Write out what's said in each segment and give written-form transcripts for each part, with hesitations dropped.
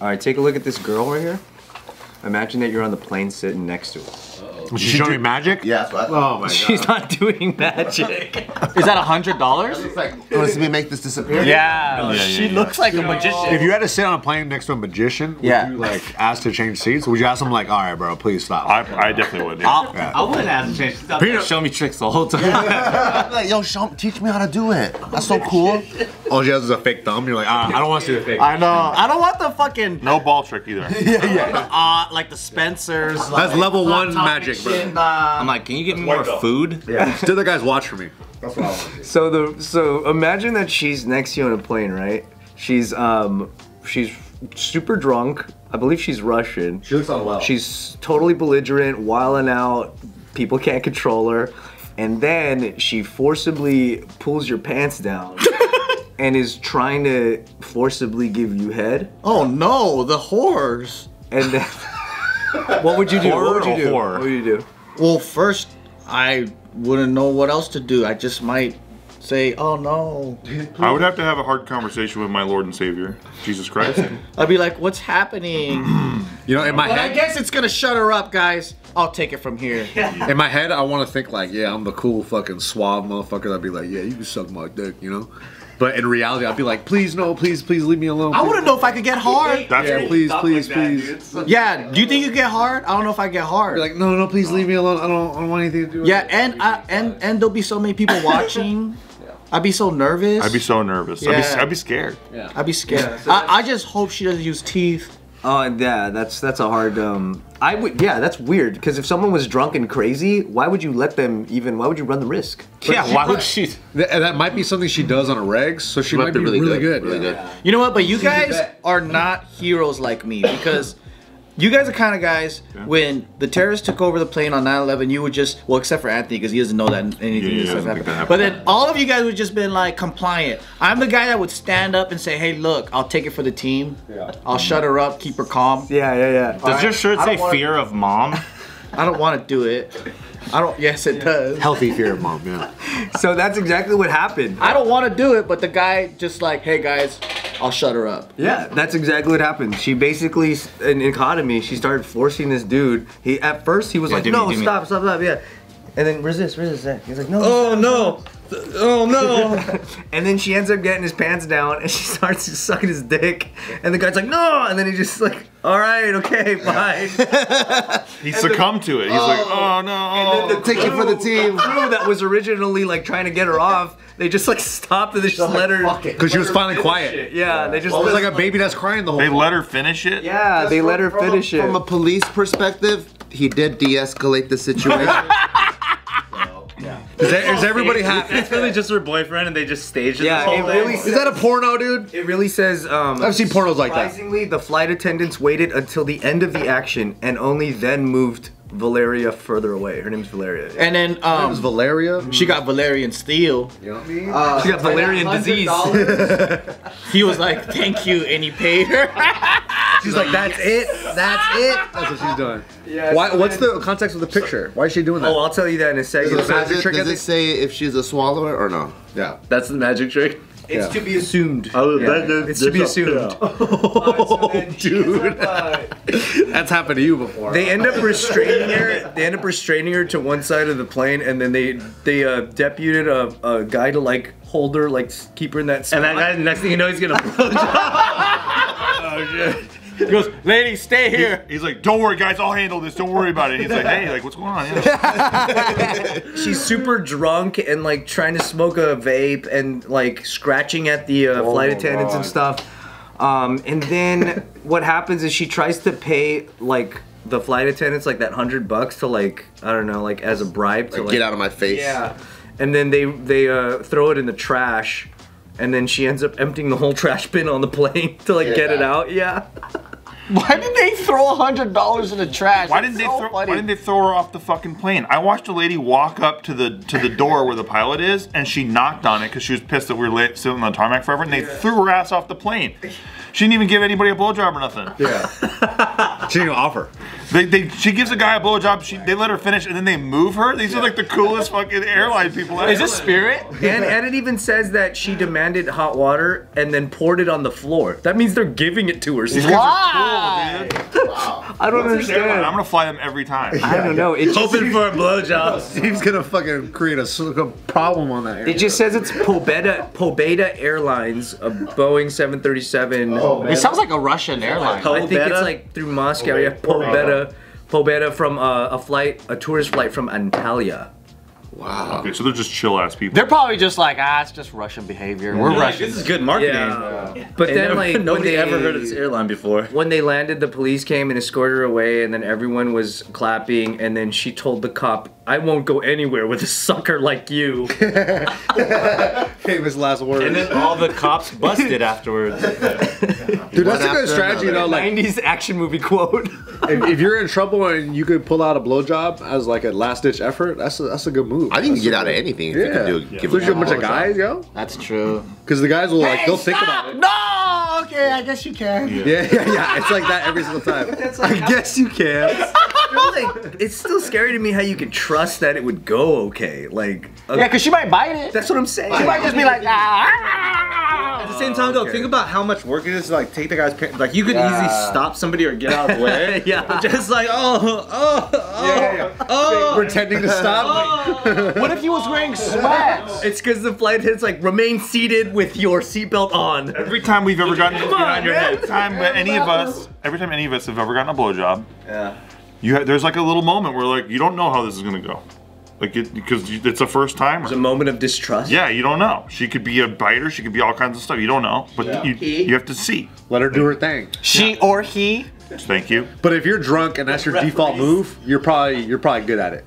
All right, take a look at this girl right here. Imagine that you're on the plane sitting next to her. Was she showing me magic? Yeah, that's what I thought. Oh my god. She's not doing magic. Is that $100? It's like, you want to see me make this disappear? Yeah, she looks like a magician. If you had to sit on a plane next to a magician, would you like ask to change seats? Or would you ask him like, all right, bro, please stop? I definitely would. Yeah. I wouldn't ask to change seats. Show me tricks the whole time. Like, yo, teach me how to do it. That's so cool. All she has is a fake thumb. You're like, I don't want to see the fake. I know. I don't want the fucking No ball trick either. like the Spencers. That's level 1 magic, bro. I'm like, can you get me more food? Yeah. Still, the guys watch for me. That's what I want to do. So imagine that she's next to you on a plane, right? She's super drunk. I believe she's Russian. She looks unwell. She's totally belligerent, wilding out. People can't control her. And then she forcibly pulls your pants down and is trying to forcibly give you head. Oh no, the whores. And then, what would you do? Horror What would you or do? horror? What would you do? Well, first, I wouldn't know what else to do. I just might say, oh no. I would have to have a hard conversation with my Lord and Savior, Jesus Christ. I'd be like, what's happening? You know, in my But I head, guess it's gonna shut her up, guys. I'll take it from here. in my head, I want to think like, yeah, I'm the cool fucking suave motherfucker. That'd be like, yeah, you can suck my dick, you know. But in reality, I'd be like, please, no, please leave me alone. I want to know if I could get hard. That's Yeah, cool. please. Yeah, do you think you get hard? I don't know if I get hard. Be like, no, please leave me alone. I don't want anything to do with Yeah, it. and there'll be so many people watching. I'd be so nervous. I'd be so nervous. Yeah. I'd be scared. Yeah. I'd be scared. I just hope she doesn't use teeth. Oh, yeah, that's a hard. Yeah, that's weird. Because if someone was drunk and crazy, why would you let them even? Why would you run the risk? Yeah, why would she? That might be something she does on a regs, so she might be really good. Really good. You know what? But you guys are not heroes like me because you guys are kind of guys. When the terrorists took over the plane on 9/11, you would just except for Anthony because he doesn't know that anything Yeah, stuff I think that happened. happened. But then all of you guys would just been like compliant. I'm the guy that would stand up and say, "Hey, look, I'll take it for the team. I'll shut her up, keep her calm. Yeah. Does your shirt say fear of mom? I don't want to do it. I don't. Yes, it does. Healthy fear of mom, yeah. So that's exactly what happened. I don't want to do it, but the guy just like, hey guys, I'll shut her up. Yeah, that's exactly what happened. She basically, in economy, she started forcing this dude. At first he was like, no, stop, yeah. And then resist. He's like, no. Oh no. Oh no. And then she ends up getting his pants down and she starts sucking his dick. And the guy's like, no. And then he just like, all right, okay, fine. He succumbed to it. He's like, oh no. And then Take it for the team. The crew that was originally like trying to get her off, they just like stopped and they just let her. Because she was finally quiet. Yeah, they just. It was like a baby that's crying the whole They time. let her finish it? Yeah, they let her finish it. From a police perspective, he did de-escalate the situation. Is everybody happy? It's really just her boyfriend, and they just staged it. Yeah, this it whole really. thing. Is that a porno, dude? It really says. I've seen pornos like that. Surprisingly, the flight attendants waited until the end of the action and only then moved Valeria further away. Her name's Valeria. And then It was Valeria. she got Valerian steel. You know what I mean? She got Valerian disease. He was like, thank you, and he paid her. She's like, that's it. That's it. That's what she's doing. Yeah, Why? so What's then- the context of the picture? Why is she doing that? Oh, I'll tell you that in a second. Does it say if she's a swallower or no? Yeah. That's the magic trick. It's Yeah. to be assumed. It's to be assumed. Oh, dude. That's happened to you before. They end up restraining her. They end up restraining her to one side of the plane, and then they deputed a guy to like hold her, like keep her in that spot. And that guy, next thing you know, he's gonna Oh shit. He goes, lady, stay here. He's like, don't worry guys, I'll handle this, don't worry about it. He's like, hey, like what's going on? Yeah. She's super drunk and like trying to smoke a vape and like scratching at the flight attendants and stuff. And then what happens is she tries to pay like the flight attendants like that $100 to like, I don't know, like as a bribe to Like, get out of my face. Yeah. And then they throw it in the trash. And then she ends up emptying the whole trash bin on the plane to like get it out. Yeah. Why did they throw $100 in the trash? Why didn't they throw her off the fucking plane? I watched a lady walk up to the door where the pilot is, and she knocked on it because she was pissed that we were late sitting on the tarmac forever, and they threw her ass off the plane. She didn't even give anybody a blowjob or nothing. Yeah. She didn't even offer. She gives a guy a blowjob. They let her finish, and then they move her. These are like the coolest fucking airline people ever. Is this Spirit? And it even says that she demanded hot water and then poured it on the floor. That means they're giving it to her. Why? I don't understand. I'm gonna fly them every time. I don't know. It just, Hoping for a blowjob. Steve's gonna fucking create a problem on that. it just says it's Pobeda Airlines, a Boeing 737. It sounds like a Russian airline. I think it's like through Moscow. Yeah, Pobeda from a tourist flight from Antalya. Wow. Okay, so they're just chill ass people. They're probably just like, it's just Russian behavior. We're Like, Russian. this is good marketing. Yeah. But And then never- like nobody ever heard of this airline before. When they landed, the police came and escorted her away, and then everyone was clapping, and then she told the cop, "I won't go anywhere with a sucker like you." Famous last words. And then all the cops busted afterwards. Dude, that's a good strategy though. Like, 90s action movie quote. if you're in trouble and you could pull out a blowjob as like a last ditch effort, that's a good move. I think you can get out of anything if you can do. Give There's a a bunch of blowjob. guys, yo. That's true. Because the guys will like they'll think about it. No! Okay, I guess you can. Yeah. It's like that every single time. I guess you can. Like, it's still scary to me how you can trust that it would go okay. Like, Yeah, because she might bite it. that's what I'm saying. She might just be like, At the same time, though, think about how much work it is to like take the guy's parents. Like, you could easily stop somebody or get out of the way. Yeah. Just like, Pretending to stop. What if he was wearing sweats? It's because the flight attendant's like, remain seated with your seatbelt on. Every time we've ever gotten on, man. every time any of us have ever gotten a blowjob, there's like a little moment where like you don't know how this is gonna go, like because it's a first timer. It's a moment of distrust. Yeah, you don't know. She could be a biter. She could be all kinds of stuff. You don't know, but you have to see. Let her do her thing. She or he? Thank you. But if you're drunk and that's your default move, you're probably good at it.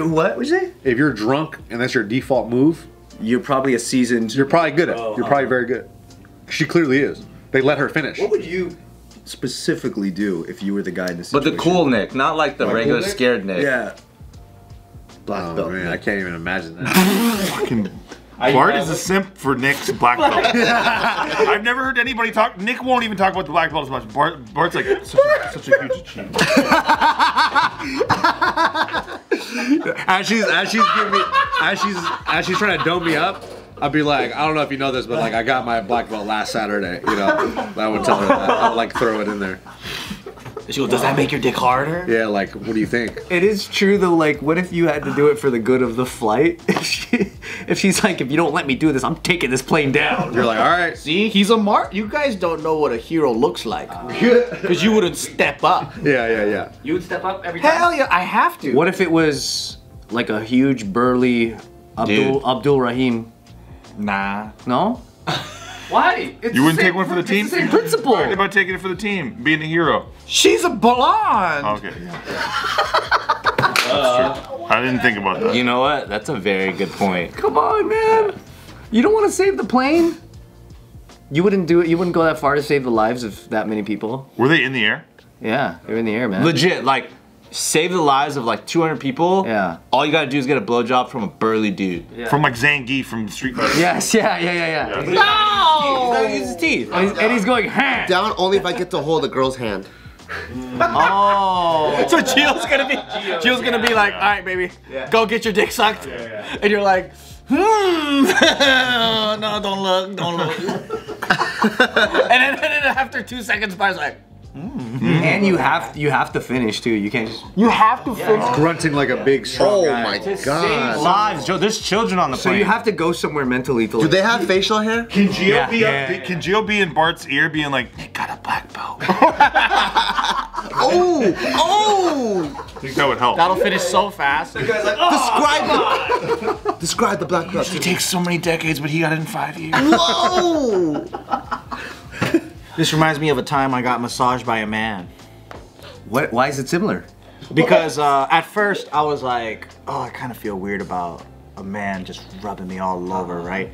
What would you say? If you're drunk and that's your default move, You're probably a seasoned. you're probably good at it. You're probably very good. She clearly is. They let her finish. What would you specifically do if you were the guy in this But situation? the cool Nick, not like the regular Nick? scared Nick. Yeah. Black Oh belt. man, I can't even imagine that. Fucking Bart is a simp for Nick's black belt. I've never heard anybody talk. Nick won't even talk about the black belt as much. Bart's like such a huge achievement. as she's trying to dome me up, I'd be like, I don't know if you know this, but like I got my black belt last Saturday. You know, I would tell her that. I would like throw it in there. She goes, does that make your dick harder? Yeah, like what do you think? It is true though, like what if you had to do it for the good of the flight? If she's like, if you don't let me do this, I'm taking this plane down. You're like, all right. See, he's a mark. You guys don't know what a hero looks like. Because you wouldn't step up. Yeah. You would step up every time. Hell yeah, I have to. What if it was like a huge burly Abdul Rahim? Nah. No? Why? It's You wouldn't take one for the team? It's the same principle. What about taking it for the team? Being a hero. She's a blonde. Okay. That's true. I didn't think about that. You know what? That's a very good point. Come on, man. You don't want to save the plane? You wouldn't do it. You wouldn't go that far to save the lives of that many people. Were they in the air? Yeah, they're in the air, man. Legit, like, save the lives of like 200 people. Yeah. All you gotta do is get a blowjob from a burly dude. Yeah. From like Zangief from Street Fighter. Yes, yeah. He's gotta use his teeth. And he's going, ha! Down only if I get to hold a girl's hand. Oh. So Gio's gonna be like, all right, baby, go get your dick sucked. And you're like, no, don't look. and then after 2 seconds, Bart's like, And you have to finish too. You can't just. you have to finish. Grunting like a big strong Oh guy. my Save god. lives, Joe. There's children on the So plane. you have to go somewhere mentally to. Do they have facial hair? Can Gio be Yeah. Can Gio be in Bart's ear being like, Nick got a black belt? Oh! I think that would help. That'll finish so fast. Describe the black belt. It takes so many decades, but he got it in 5 years. Whoa! This reminds me of a time I got massaged by a man. What? Why is it similar? Because at first I was like, oh, I kind of feel weird about a man just rubbing me all over, right?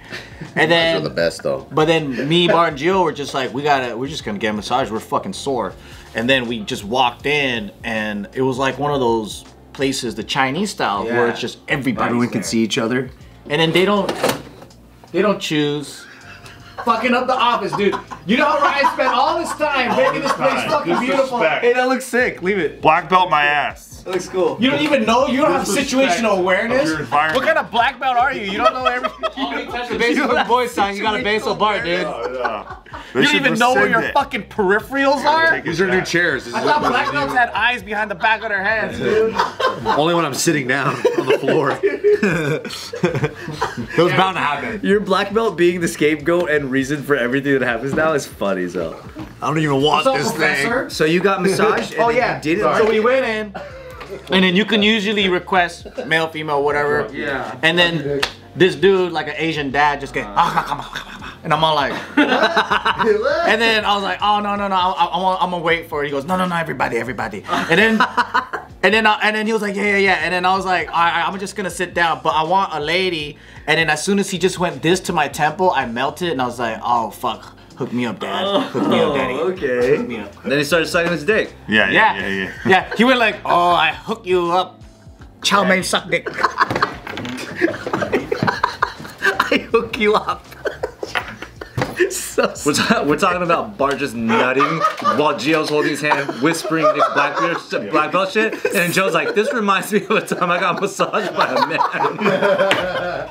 And They're the then, best though. but then me, Bart, and Jill were just like, we're just gonna get a massage. We're fucking sore. And then we just walked in, and it was like one of those places, the Chinese style, where it's just everybody. Everyone can see each other. And then they don't choose. fucking up the office, dude. You know how Ryan spent all this time making this place fucking beautiful. Hey, that looks sick. Leave it. Black belt my ass. That looks cool. You don't even know. You don't have situational awareness. Your environment. What kind of black belt are you? You don't know everything. The baseball boys sign. You got a baseball Bart, dude. They You should don't even know where rescind your it. fucking peripherals are. Take it These are new back. chairs. This I is thought what- black belts had eyes behind the back of their heads, dude. Only when I'm sitting down on the floor. It was bound to happen. Your black belt being the scapegoat and reason for everything that happens now is funny as hell. I don't even want What's up, this professor? thing. So you got massaged and Oh then yeah. you did it. So we went in, and then you can usually request male, female, whatever. Yeah. And then this dude, like an Asian dad, just get and I'm all like, and then I was like, oh no, I'm gonna wait for it. He goes, no, everybody. And then he was like, yeah. And then I was like, I'm just gonna sit down, but I want a lady. And then as soon as he just went this to my temple, I melted, and I was like, oh fuck. Hook me up, Dad. Hook me up, Daddy. Okay. Hook me up. Then he started sucking his dick. Yeah. Yeah, he went like, oh, I hook you up. Chow mein suck dick. I hook you up. So We're talking about Bart just nutting while Gio's holding his hand, whispering this black belt shit, and then Joe's like, "This reminds me of a time I got massaged by a man."